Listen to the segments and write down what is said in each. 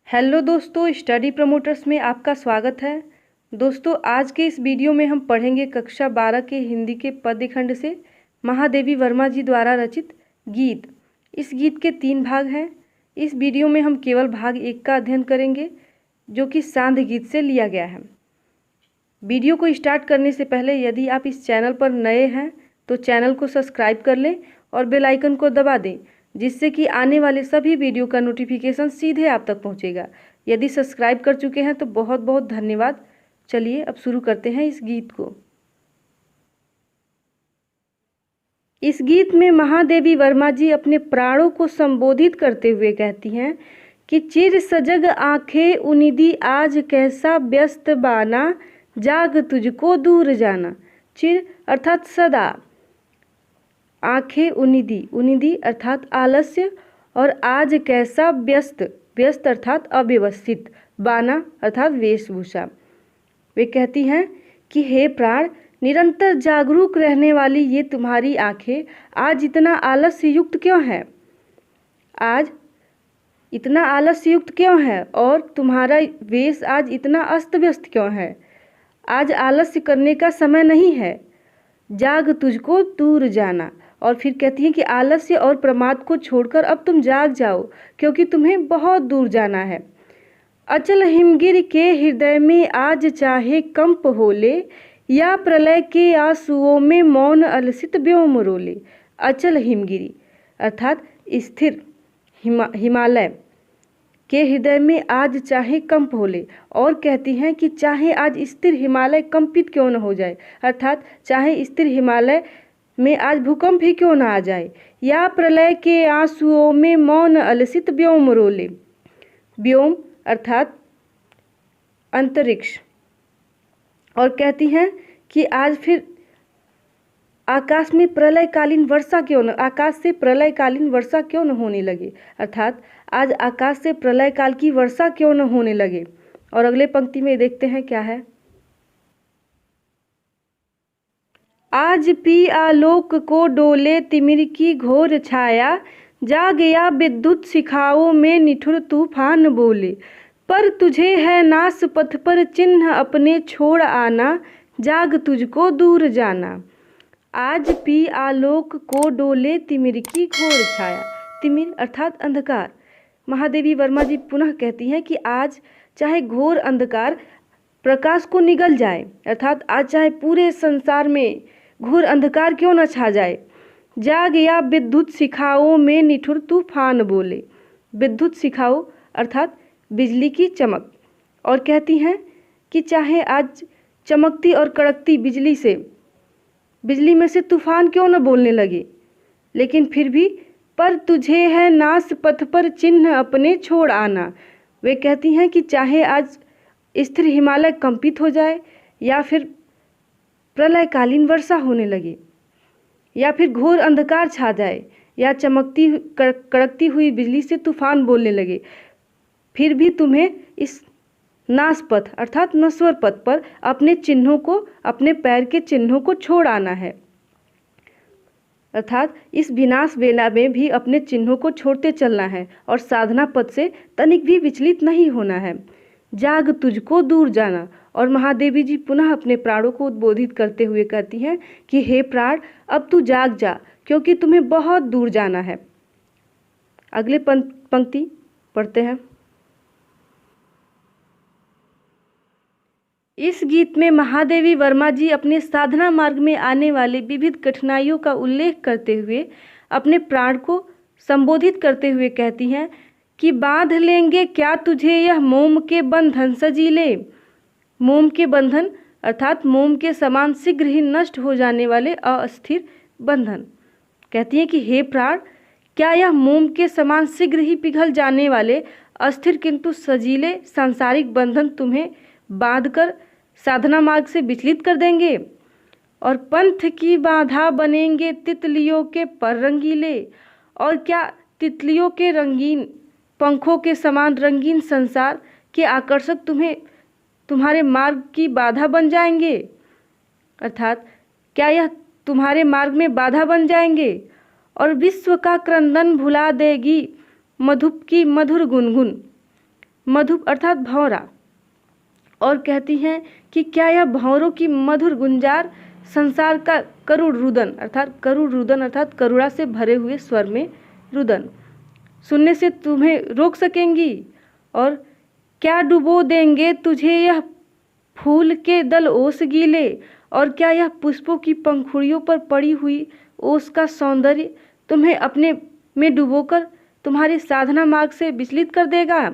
Hello दोस्तों, study promoters में आपका स्वागत है। दोस्तों, आज के इस वीडियो में हम पढ़ेंगे कक्षा 12 के हिंदी के पद्य खंड से महादेवी वर्मा जी द्वारा रचित गीत। इस गीत के 3 भाग हैं। इस वीडियो में हम केवल भाग 1 का अध्ययन करेंगे, जो कि सांध गीत से लिया गया है। वीडियो को स्टार्ट करने से पहले यदि आप इस चैनल पर नए हैं तो चैनल को सब्सक्राइब कर लें और बेल आइकन को दबा दें, जिससे कि आने वाले सभी वीडियो का नोटिफिकेशन सीधे आप तक पहुंचेगा। यदि सब्सक्राइब कर चुके हैं तो बहुत बहुत धन्यवाद। चलिए अब शुरू करते हैं इस गीत को। इस गीत में महादेवी वर्मा जी अपने प्राणों को संबोधित करते हुए कहती हैं कि चिर सजग आंखें उनिदी आज कैसा व्यस्त बाना, जाग तुझको दूर जाना। चिर अर्थात सदा, आंखें उनिदी, उनिदी अर्थात आलस्य, और आज कैसा व्यस्त, व्यस्त अर्थात अव्यवस्थित, बाना अर्थात वेशभूषा। वे कहती हैं कि हे प्राण, निरंतर जागरूक रहने वाली ये तुम्हारी आंखें आज इतना आलस्य युक्त क्यों है? आज इतना आलस्य युक्त क्यों है? और तुम्हारा वेश आज इतना अस्त व्यस्त क्यों है? आज आलस्य करने का समय नहीं है। जाग तुझको दूर जाना। और फिर कहती हैं कि आलस्य और प्रमाद को छोड़कर अब तुम जाग जाओ, क्योंकि तुम्हें बहुत दूर जाना है। अचल हिमगिर के हृदय में आज चाहे कंप होले, या प्रलय के आंसुओं में मौन अलसित व्योम रोले। अचल हिमगिरी अर्थात स्थिर हिमालय के हृदय में आज चाहे कंप होले, और कहती हैं कि चाहे आज स्थिर हिमालय कंपित क्यों न हो जाए, अर्थात चाहे स्थिर हिमालय में आज भूकंप ही क्यों ना आ जाए। या प्रलय के आंसुओं में मौन अलसित व्योम रोले। व्योम अर्थात अंतरिक्ष। और कहती हैं कि आज फिर आकाश में प्रलयकालीन वर्षा क्यों न, आकाश से प्रलयकालीन वर्षा क्यों न होने लगे, अर्थात आज आकाश से प्रलय काल की वर्षा क्यों न होने लगे। और अगले पंक्ति में देखते हैं क्या है। आज पी आलोक को डोले तिमिर की घोर छाया, जा गया विद्युत शिखाओं में निठुर तूफान बोले। पर तुझे है नास पथ पर चिन्ह अपने छोड़ आना, जाग तुझको दूर जाना। आज पी आलोक को डोले तिमिर की घोर छाया। तिमिर अर्थात अंधकार। महादेवी वर्मा जी पुनः कहती हैं कि आज चाहे घोर अंधकार प्रकाश को निगल जाए, अर्थात आज चाहे पूरे संसार में घोर अंधकार क्यों न छा जाए। जा गया विद्युत शिखाओं में निठुर तूफान बोले। विद्युत शिखाओं अर्थात बिजली की चमक। और कहती हैं कि चाहे आज चमकती और कड़कती बिजली में से तूफान क्यों न बोलने लगे, लेकिन फिर भी पर तुझे है नास पथ पर चिन्ह अपने छोड़ आना। वे कहती हैं कि चाहे आज स्थिर हिमालय कंपित हो जाए, या फिर प्रलयकालीन वर्षा होने लगे, या फिर घोर अंधकार छा जाए, या चमकती कड़कती हुई बिजली से तूफान बोलने लगे, फिर भी तुम्हें इस नाश पथ अर्थात नश्वर पथ पर अपने चिन्हों को, अपने पैर के चिन्हों को छोड़ आना है, अर्थात इस विनाश वेला में भी अपने चिन्हों को छोड़ते चलना है और साधना पथ से तनिक भी विचलित नहीं होना है। जाग तुझको दूर जाना। और महादेवी जी पुनः अपने प्राणों को उद्बोधित करते हुए कहती हैं कि हे प्राण, अब तू जाग जा, क्योंकि तुम्हें बहुत दूर जाना है। अगले पंक्ति पढ़ते हैं। इस गीत में महादेवी वर्मा जी अपने साधना मार्ग में आने वाले विविध कठिनाइयों का उल्लेख करते हुए अपने प्राण को संबोधित करते हुए कहती हैं कि बांध लेंगे क्या तुझे यह मोम के बंधन सजीले। मोम के बंधन अर्थात मोम के समान शीघ्र ही नष्ट हो जाने वाले अस्थिर बंधन। कहती हैं कि हे प्राण, क्या यह मोम के समान शीघ्र ही पिघल जाने वाले अस्थिर किंतु सजीले सांसारिक बंधन तुम्हें बांधकर साधना मार्ग से विचलित कर देंगे, और पंथ की बाधा बनेंगे तितलियों के पर रंगीले। और क्या तितलियों के रंगीन पंखों के समान रंगीन संसार के आकर्षक तुम्हारे मार्ग की बाधा बन जाएंगे, अर्थात क्या यह तुम्हारे मार्ग में बाधा बन जाएंगे। और विश्व का क्रंदन भुला देगी मधुप की मधुर गुनगुन। मधु अर्थात भौरा। और कहती हैं कि क्या यह भौरों की मधुर गुंजार संसार का करुण रुदन अर्थात करुणा से भरे हुए स्वर में रुदन सुनने से तुम्हें रोक सकेंगी? और क्या डुबो देंगे तुझे यह फूल के दल ओस गीले? और क्या यह पुष्पों की पंखुड़ियों पर पड़ी हुई ओस का सौंदर्य तुम्हें अपने में डुबोकर तुम्हारी साधना मार्ग से विचलित कर देगा?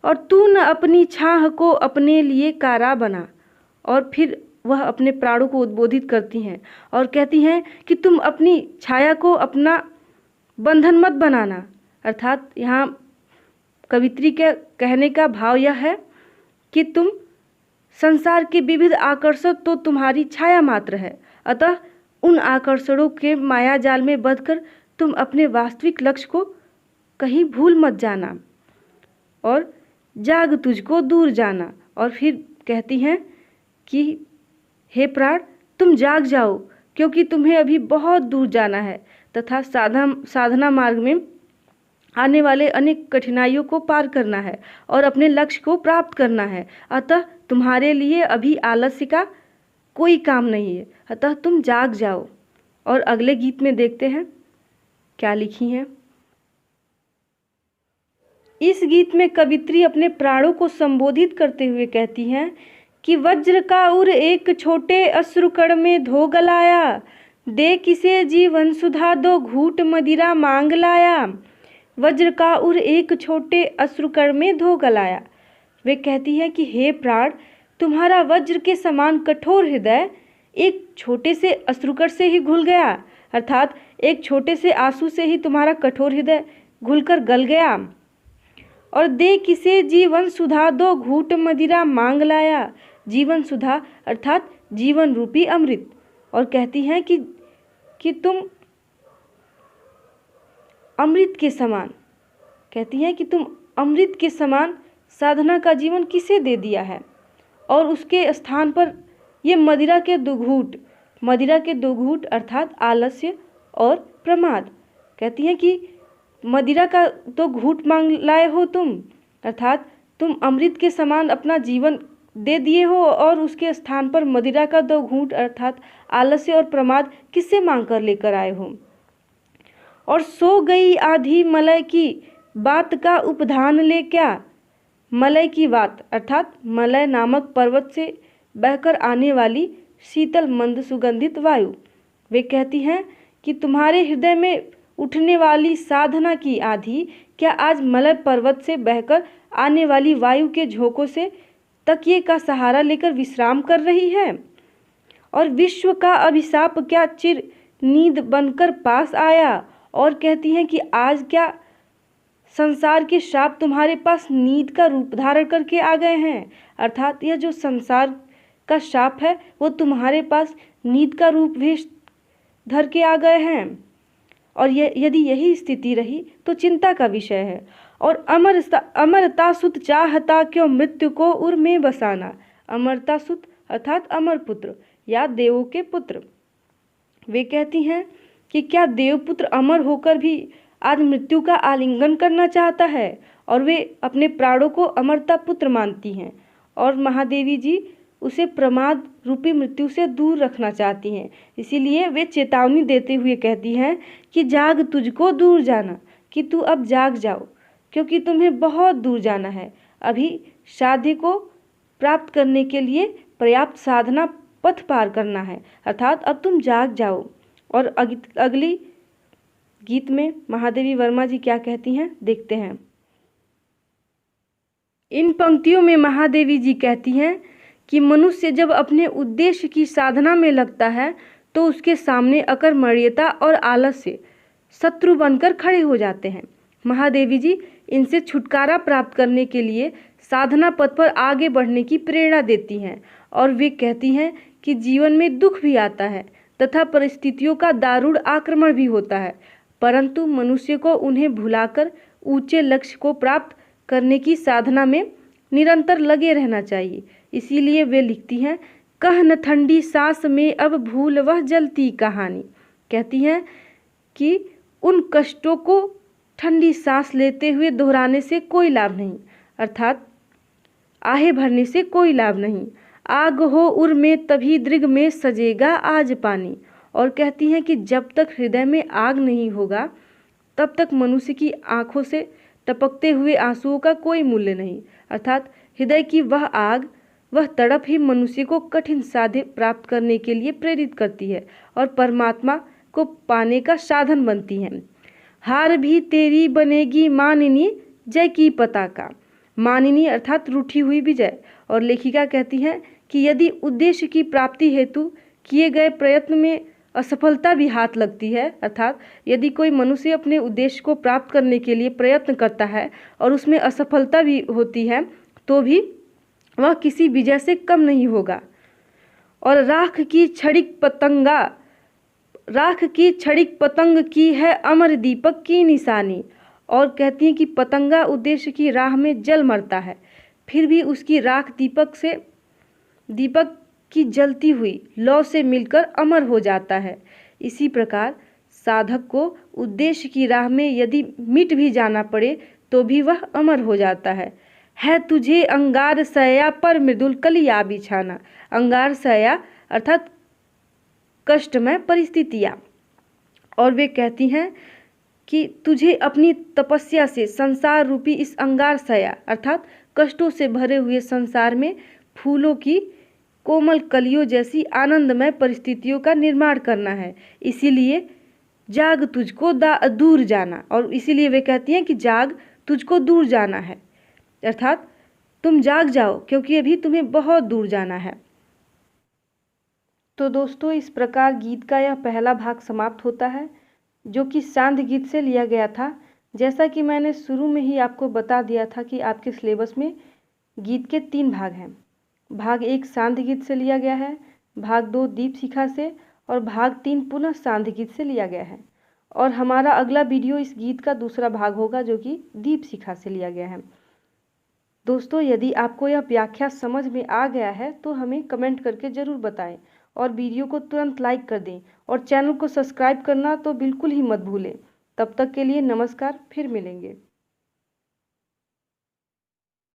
और तू न अपनी छाह को अपने लिए कारा बना। और फिर वह अपने प्राणों को उद्बोधित करती हैं और कहती हैं कि तुम अपनी छाया को अपना बंधन मत बनाना। अर्थात यहाँ कवित्री के कहने का भाव यह है कि तुम संसार के विविध आकर्षण तो तुम्हारी छाया मात्र है, अतः उन आकर्षणों के माया जाल में बंधकर तुम अपने वास्तविक लक्ष्य को कहीं भूल मत जाना और जाग तुझको दूर जाना। और फिर कहती हैं कि हे प्राण, तुम जाग जाओ, क्योंकि तुम्हें अभी बहुत दूर जाना है तथा साधना मार्ग में आने वाले अनेक कठिनाइयों को पार करना है और अपने लक्ष्य को प्राप्त करना है। अतः तुम्हारे लिए अभी आलस्य का कोई काम नहीं है, अतः तुम जाग जाओ। और अगले गीत में देखते हैं क्या लिखी हैं। इस गीत में कवित्री अपने प्राणों को संबोधित करते हुए कहती हैं कि वज्र का उर एक छोटे अश्रुकण में धो गलाया, दे किसे जीवन सुधा दो घूट मदिरा मांग लाया। वज्र का उर एक छोटे अश्रुकण में धो गलाया। वे कहती है कि हे प्राण, तुम्हारा वज्र के समान कठोर हृदय एक छोटे से अश्रुकण से ही घुल गया, अर्थात एक छोटे से आंसू से ही तुम्हारा कठोर हृदय घुलकर गल गया। और दे किसे जीवन सुधा दो घूट मदिरा मांग लाया। जीवन सुधा अर्थात जीवन रूपी अमृत। और कहती हैं कि तुम अमृत के समान, कहती हैं कि तुम अमृत के समान साधना का जीवन किसे दे दिया है और उसके स्थान पर ये मदिरा के दो घूंट अर्थात आलस्य और प्रमाद। कहती हैं कि मदिरा का तो घूंट मांग लाए हो तुम, अर्थात तुम अमृत के समान अपना जीवन दे दिए हो और उसके स्थान पर मदिरा का दो घूंट अर्थात आलस्य और प्रमाद किससे मांग कर लेकर आए हो। और सो गई आधी मलय की बात का उपधान ले क्या। मलय की बात अर्थात मलय नामक पर्वत से बहकर आने वाली शीतल मंद सुगंधित वायु। वे कहती हैं कि तुम्हारे हृदय में उठने वाली साधना की आधी क्या आज मलय पर्वत से बहकर आने वाली वायु के झोंकों से तकिए का सहारा लेकर विश्राम कर रही है। और विश्व का अभिशाप क्या चिर नींद बनकर पास आया। और कहती हैं कि आज क्या संसार के श्राप तुम्हारे पास नींद का रूप धारण करके आ गए हैं, अर्थात यह जो संसार का श्राप है वो तुम्हारे पास नींद का रूप भेष धर के आ गए हैं। और यदि यही स्थिति रही तो चिंता का विषय है। और अमरता सुत चाहता क्यों मृत्यु को उर में बसाना। अमरता सुत अर्थात अमर पुत्र या देवों के पुत्र। वे कहती हैं कि क्या देवपुत्र अमर होकर भी आज मृत्यु का आलिंगन करना चाहता है और वे अपने प्राणों को अमरता पुत्र मानती हैं और महादेवी जी उसे प्रमाद रूपी मृत्यु से दूर रखना चाहती हैं। इसीलिए वे चेतावनी देते हुए कहती हैं कि जाग तुझको दूर जाना, कि तू अब जाग जाओ, क्योंकि तुम्हें बहुत दूर जाना है। अभी शादी को प्राप्त करने के लिए पर्याप्त साधना पथ पार करना है, अर्थात अब तुम जाग जाओ। और अगली गीत में महादेवी वर्मा जी क्या कहती हैं देखते हैं। इन पंक्तियों में महादेवी जी कहती हैं कि मनुष्य जब अपने उद्देश्य की साधना में लगता है तो उसके सामने अकर्मण्यता और आलस्य शत्रु बनकर खड़े हो जाते हैं। महादेवी जी इनसे छुटकारा प्राप्त करने के लिए साधना पथ पर आगे बढ़ने की प्रेरणा देती हैं और वे कहती हैं कि जीवन में दुख भी आता है तथा परिस्थितियों का दारुण आक्रमण भी होता है, परंतु मनुष्य को उन्हें भुलाकर ऊंचे लक्ष्य को प्राप्त करने की साधना में निरंतर लगे रहना चाहिए। इसीलिए वे लिखती हैं, कह न ठंडी सांस में अब भूल वह जलती कहानी। कहती हैं कि उन कष्टों को ठंडी सांस लेते हुए दोहराने से कोई लाभ नहीं, अर्थात आहे भरने से कोई लाभ नहीं। आग हो उर में तभी दृग में सजेगा आज पानी। और कहती हैं कि जब तक हृदय में आग नहीं होगा तब तक मनुष्य की आंखों से टपकते हुए आंसुओं का कोई मूल्य नहीं। अर्थात हृदय की वह आग, वह तड़प ही मनुष्य को कठिन साध्य प्राप्त करने के लिए प्रेरित करती है और परमात्मा को पाने का साधन बनती है। हार भी तेरी बनेगी मानिनी जय की पताका। मानिनी अर्थात रूठी हुई विजय। और लेखिका कहती हैं कि यदि उद्देश्य की प्राप्ति हेतु किए गए प्रयत्न में असफलता भी हाथ लगती है, अर्थात यदि कोई मनुष्य अपने उद्देश्य को प्राप्त करने के लिए प्रयत्न करता है और उसमें असफलता भी होती है तो भी वह किसी विजय से कम नहीं होगा। और राख की क्षणिक पतंग की है अमर दीपक की निशानी। और कहती हैं कि पतंगा उद्देश्य की राह में जल मरता है, फिर भी उसकी राख दीपक की जलती हुई लौ से मिलकर अमर हो जाता है। इसी प्रकार साधक को उद्देश्य की राह में यदि मिट भी जाना पड़े तो भी वह अमर हो जाता है तुझे अंगार सया पर मृदुल कलिया बिछाना। अंगार सया अर्थात कष्टमय परिस्थितियाँ। और वे कहती हैं कि तुझे अपनी तपस्या से संसार रूपी इस अंगार सया अर्थात कष्टों से भरे हुए संसार में फूलों की कोमल कलियों जैसी आनंदमय परिस्थितियों का निर्माण करना है। इसीलिए जाग तुझको दूर जाना। और इसीलिए वे कहती हैं कि जाग तुझको दूर जाना है, अर्थात तुम जाग जाओ क्योंकि अभी तुम्हें बहुत दूर जाना है। तो दोस्तों, इस प्रकार गीत का यह पहला भाग समाप्त होता है जो कि सांध्य गीत से लिया गया था। जैसा कि मैंने शुरू में ही आपको बता दिया था कि आपके सिलेबस में गीत के 3 भाग हैं। भाग 1 सांध्य गीत से लिया गया है, भाग 2 दीपशिखा से और भाग 3 पुनः सांध्य गीत से लिया गया है। और हमारा अगला वीडियो इस गीत का दूसरा भाग होगा जो कि दीपशिखा से लिया गया है। दोस्तों, यदि आपको यह व्याख्या समझ में आ गया है तो हमें कमेंट करके ज़रूर बताएं और वीडियो को तुरंत लाइक कर दें और चैनल को सब्सक्राइब करना तो बिल्कुल ही मत भूलें। तब तक के लिए नमस्कार, फिर मिलेंगे।